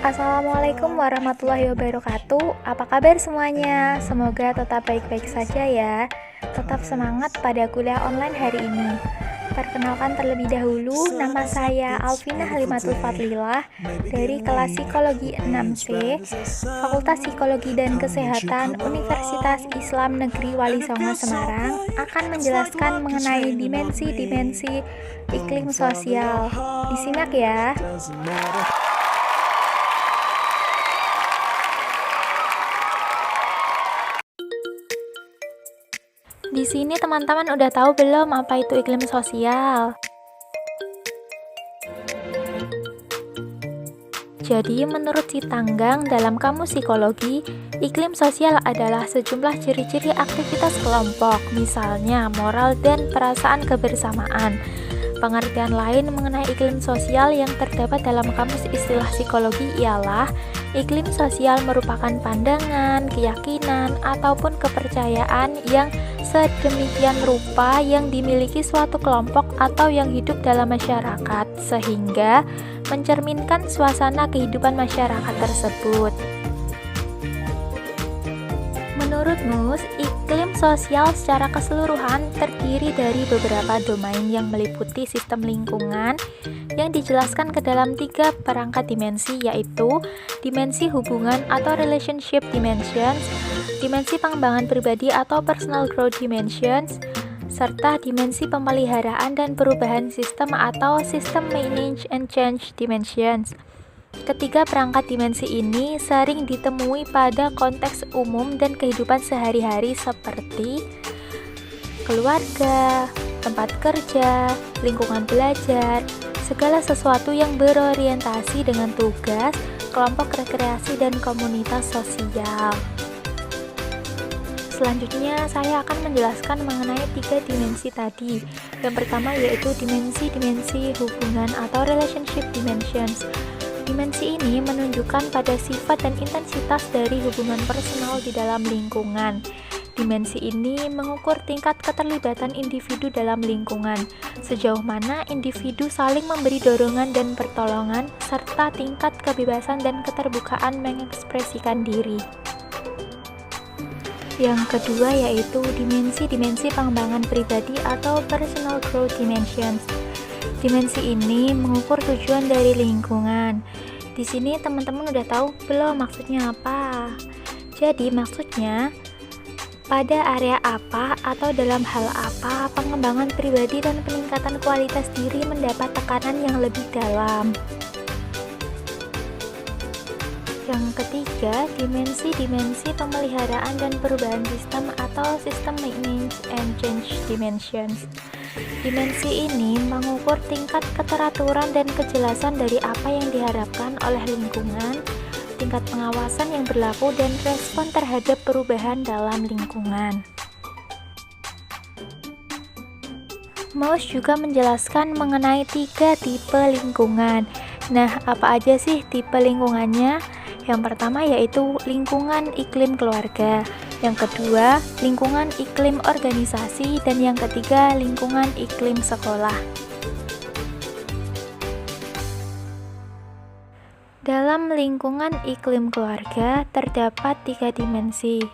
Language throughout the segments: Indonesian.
Assalamualaikum warahmatullahi wabarakatuh. Apa kabar semuanya? Semoga tetap baik-baik saja ya. Tetap semangat pada kuliah online hari ini. Perkenalkan terlebih dahulu, nama saya Alvina Halimatul Fadlilah dari kelas Psikologi 6C, Fakultas Psikologi dan Kesehatan Universitas Islam Negeri Wali Songo Semarang, akan menjelaskan mengenai dimensi-dimensi iklim sosial. Disimak ya. Di sini teman-teman udah tahu belum apa itu iklim sosial? Jadi menurut Sitanggang dalam Kamus Psikologi, iklim sosial adalah sejumlah ciri-ciri aktivitas kelompok, misalnya moral dan perasaan kebersamaan. Pengertian lain mengenai iklim sosial yang terdapat dalam Kamus Istilah Psikologi ialah iklim sosial merupakan pandangan, keyakinan, ataupun kepercayaan yang sedemikian rupa yang dimiliki suatu kelompok atau yang hidup dalam masyarakat, sehingga mencerminkan suasana kehidupan masyarakat tersebut. Menurutmu, iklim sosial secara keseluruhan terdiri dari beberapa domain yang meliputi sistem lingkungan yang dijelaskan ke dalam 3 perangkat dimensi, yaitu dimensi hubungan atau relationship dimensions, dimensi pengembangan pribadi atau personal growth dimensions, serta dimensi pemeliharaan dan perubahan sistem atau system manage and change dimensions. Ketiga perangkat dimensi ini sering ditemui pada konteks umum dan kehidupan sehari-hari seperti keluarga, tempat kerja, lingkungan belajar, segala sesuatu yang berorientasi dengan tugas, kelompok rekreasi, dan komunitas sosial. Selanjutnya, saya akan menjelaskan mengenai 3 dimensi tadi. Yang pertama yaitu dimensi-dimensi hubungan atau relationship dimensions. Dimensi ini menunjukkan pada sifat dan intensitas dari hubungan personal di dalam lingkungan. Dimensi ini mengukur tingkat keterlibatan individu dalam lingkungan, sejauh mana individu saling memberi dorongan dan pertolongan, serta tingkat kebebasan dan keterbukaan mengekspresikan diri. Yang kedua yaitu dimensi-dimensi pengembangan pribadi atau personal growth dimensions. Dimensi ini mengukur tujuan dari lingkungan. Di sini teman-teman udah tahu belum maksudnya apa? Jadi maksudnya pada area apa atau dalam hal apa pengembangan pribadi dan peningkatan kualitas diri mendapat tekanan yang lebih dalam. Yang ketiga, dimensi-dimensi pemeliharaan dan perubahan sistem atau system maintenance and change dimensions. Dimensi ini mengukur tingkat keteraturan dan kejelasan dari apa yang diharapkan oleh lingkungan, tingkat pengawasan yang berlaku, dan respon terhadap perubahan dalam lingkungan. Maus juga menjelaskan mengenai 3 tipe lingkungan. Nah, apa aja sih tipe lingkungannya? Yang pertama yaitu lingkungan iklim keluarga, yang kedua lingkungan iklim organisasi, dan yang ketiga lingkungan iklim sekolah. Dalam lingkungan iklim keluarga terdapat 3 dimensi.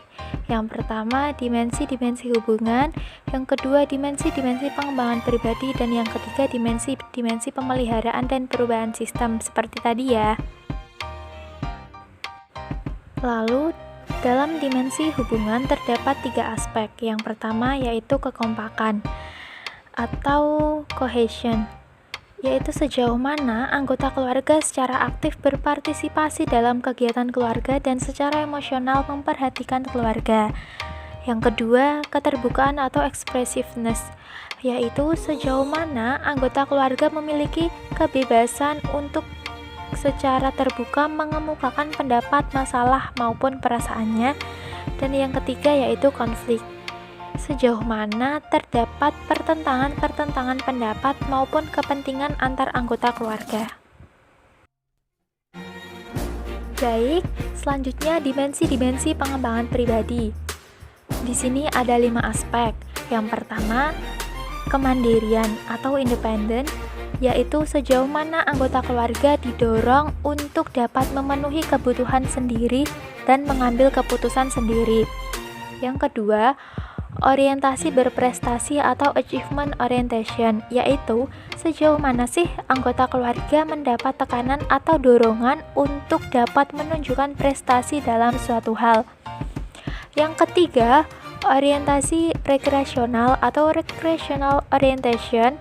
Yang pertama dimensi-dimensi hubungan, yang kedua dimensi-dimensi pengembangan pribadi, dan yang ketiga dimensi-dimensi pemeliharaan dan perubahan sistem seperti tadi ya. Lalu, dalam dimensi hubungan terdapat 3 aspek. Yang pertama yaitu kekompakan atau cohesion, yaitu sejauh mana anggota keluarga secara aktif berpartisipasi dalam kegiatan keluarga dan secara emosional memperhatikan keluarga. Yang kedua, keterbukaan atau expressiveness, yaitu sejauh mana anggota keluarga memiliki kebebasan untuk secara terbuka mengemukakan pendapat, masalah, maupun perasaannya. Dan yang ketiga yaitu konflik, sejauh mana terdapat pertentangan pendapat maupun kepentingan antar anggota keluarga. Baik, selanjutnya dimensi-dimensi pengembangan pribadi. Di sini ada 5 aspek. Yang pertama, kemandirian atau independen. yaitu sejauh mana anggota keluarga didorong untuk dapat memenuhi kebutuhan sendiri dan mengambil keputusan sendiri. Yang kedua, orientasi berprestasi atau achievement orientation, yaitu sejauh mana sih anggota keluarga mendapat tekanan atau dorongan untuk dapat menunjukkan prestasi dalam suatu hal. Yang ketiga, orientasi rekreasional atau recreational orientation,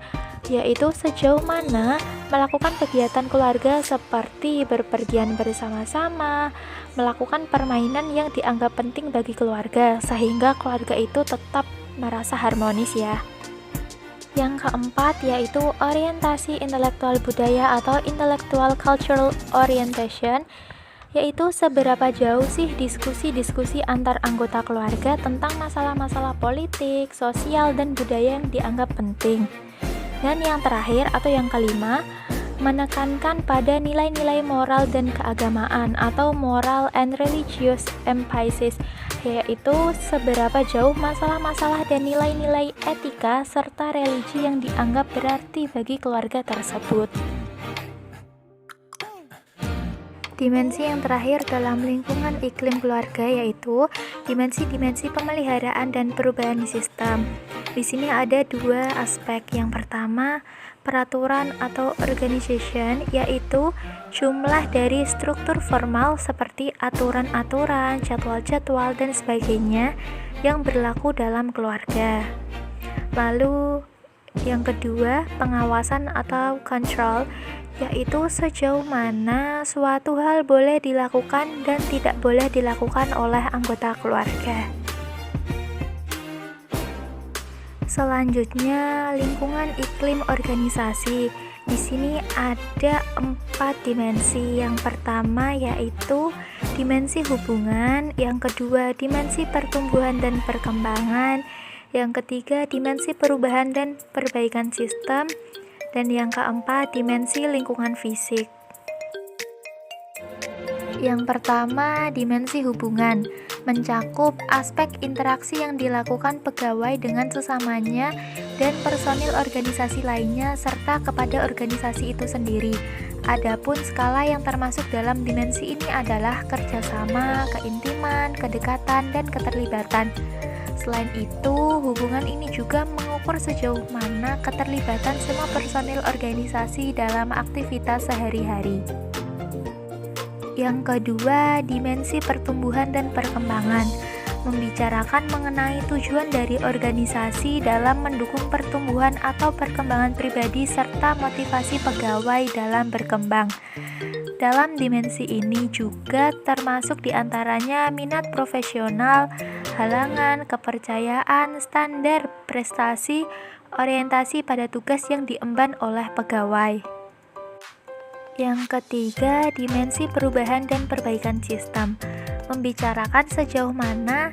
yaitu sejauh mana melakukan kegiatan keluarga seperti berpergian bersama-sama, melakukan permainan yang dianggap penting bagi keluarga, sehingga keluarga itu tetap merasa harmonis ya. Yang keempat yaitu orientasi intelektual budaya atau intellectual cultural orientation, yaitu seberapa jauh sih diskusi-diskusi antar anggota keluarga tentang masalah-masalah politik, sosial, dan budaya yang dianggap penting. Dan yang terakhir atau yang kelima, menekankan pada nilai-nilai moral dan keagamaan atau moral and religious emphasis, yaitu seberapa jauh masalah-masalah dan nilai-nilai etika serta religi yang dianggap berarti bagi keluarga tersebut. Dimensi yang terakhir dalam lingkungan iklim keluarga yaitu dimensi-dimensi pemeliharaan dan perubahan sistem. Di sini ada dua aspek. Yang pertama, peraturan atau organization, yaitu jumlah dari struktur formal seperti aturan-aturan, jadwal-jadwal, dan sebagainya yang berlaku dalam keluarga. Lalu yang kedua, pengawasan atau control, yaitu sejauh mana suatu hal boleh dilakukan dan tidak boleh dilakukan oleh anggota keluarga. Selanjutnya, lingkungan iklim organisasi. Di sini ada 4 dimensi. Yang pertama yaitu dimensi hubungan, yang kedua dimensi pertumbuhan dan perkembangan, yang ketiga dimensi perubahan dan perbaikan sistem, dan yang keempat dimensi lingkungan fisik. Yang pertama, dimensi hubungan, mencakup aspek interaksi yang dilakukan pegawai dengan sesamanya dan personil organisasi lainnya serta kepada organisasi itu sendiri. Adapun skala yang termasuk dalam dimensi ini adalah kerjasama, keintiman, kedekatan, dan keterlibatan. Selain itu, hubungan ini juga mengukur sejauh mana keterlibatan semua personil organisasi dalam aktivitas sehari-hari. Yang kedua, dimensi pertumbuhan dan perkembangan, membicarakan mengenai tujuan dari organisasi dalam mendukung pertumbuhan atau perkembangan pribadi serta motivasi pegawai dalam berkembang. Dalam dimensi ini juga termasuk diantaranya minat profesional, halangan, kepercayaan, standar prestasi, orientasi pada tugas yang diemban oleh pegawai. Yang ketiga, dimensi perubahan dan perbaikan sistem, membicarakan sejauh mana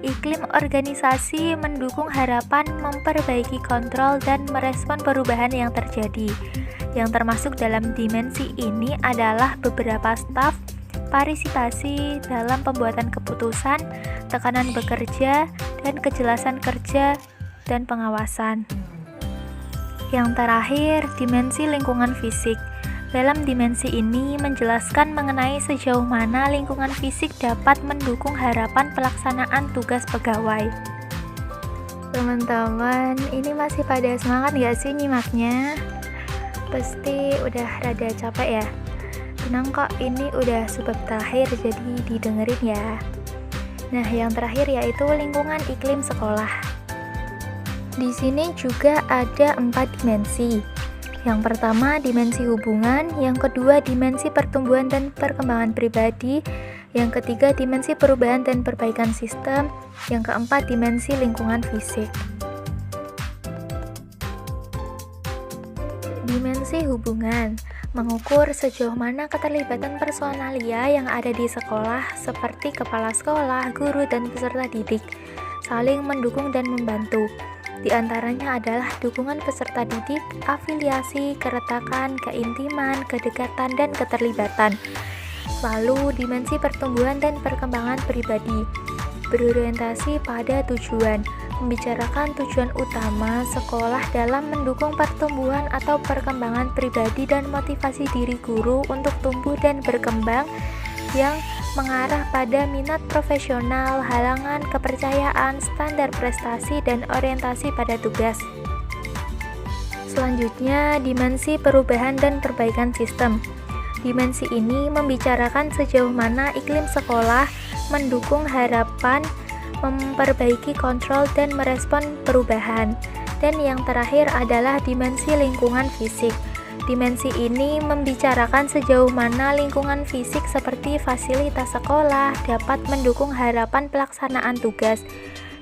iklim organisasi mendukung harapan memperbaiki kontrol dan merespon perubahan yang terjadi. Yang termasuk dalam dimensi ini adalah beberapa staf, partisipasi dalam pembuatan keputusan, tekanan bekerja, dan kejelasan kerja dan pengawasan. Yang terakhir, dimensi lingkungan fisik. Dalam dimensi ini menjelaskan mengenai sejauh mana lingkungan fisik dapat mendukung harapan pelaksanaan tugas pegawai. Teman-teman, ini masih pada semangat gak sih nyimaknya? Pasti udah rada capek ya? Tenang kok, ini udah sebab terakhir jadi didengerin ya. Nah, yang terakhir yaitu lingkungan iklim sekolah. Di sini juga ada 4 dimensi. Yang pertama, dimensi hubungan, yang kedua, dimensi pertumbuhan dan perkembangan pribadi, yang ketiga, dimensi perubahan dan perbaikan sistem, yang keempat, dimensi lingkungan fisik. Dimensi hubungan mengukur sejauh mana keterlibatan personalia yang ada di sekolah seperti kepala sekolah, guru, dan peserta didik saling mendukung dan membantu. Di antaranya adalah dukungan peserta didik, afiliasi, keretakan, keintiman, kedekatan, dan keterlibatan. Lalu, dimensi pertumbuhan dan perkembangan pribadi. berorientasi pada tujuan, membicarakan tujuan utama sekolah dalam mendukung pertumbuhan atau perkembangan pribadi dan motivasi diri guru untuk tumbuh dan berkembang yang mengarah pada minat profesional, halangan, kepercayaan, standar prestasi, dan orientasi pada tugas. Selanjutnya, dimensi perubahan dan perbaikan sistem. Dimensi ini membicarakan sejauh mana iklim sekolah mendukung harapan, memperbaiki kontrol, dan merespon perubahan. Dan yang terakhir adalah dimensi lingkungan fisik. Dimensi ini membicarakan sejauh mana lingkungan fisik seperti fasilitas sekolah dapat mendukung harapan pelaksanaan tugas.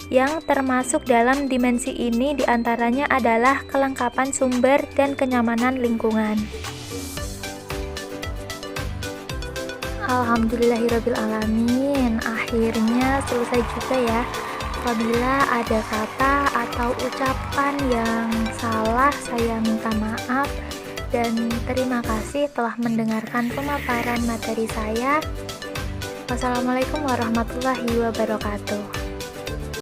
Yang termasuk dalam dimensi ini diantaranya adalah kelengkapan sumber dan kenyamanan lingkungan. Alhamdulillahirrabbilalamin, akhirnya selesai juga ya. Apabila ada kata atau ucapan yang salah, saya minta maaf dan terima kasih telah mendengarkan pemaparan materi saya. Wassalamualaikum warahmatullahi wabarakatuh.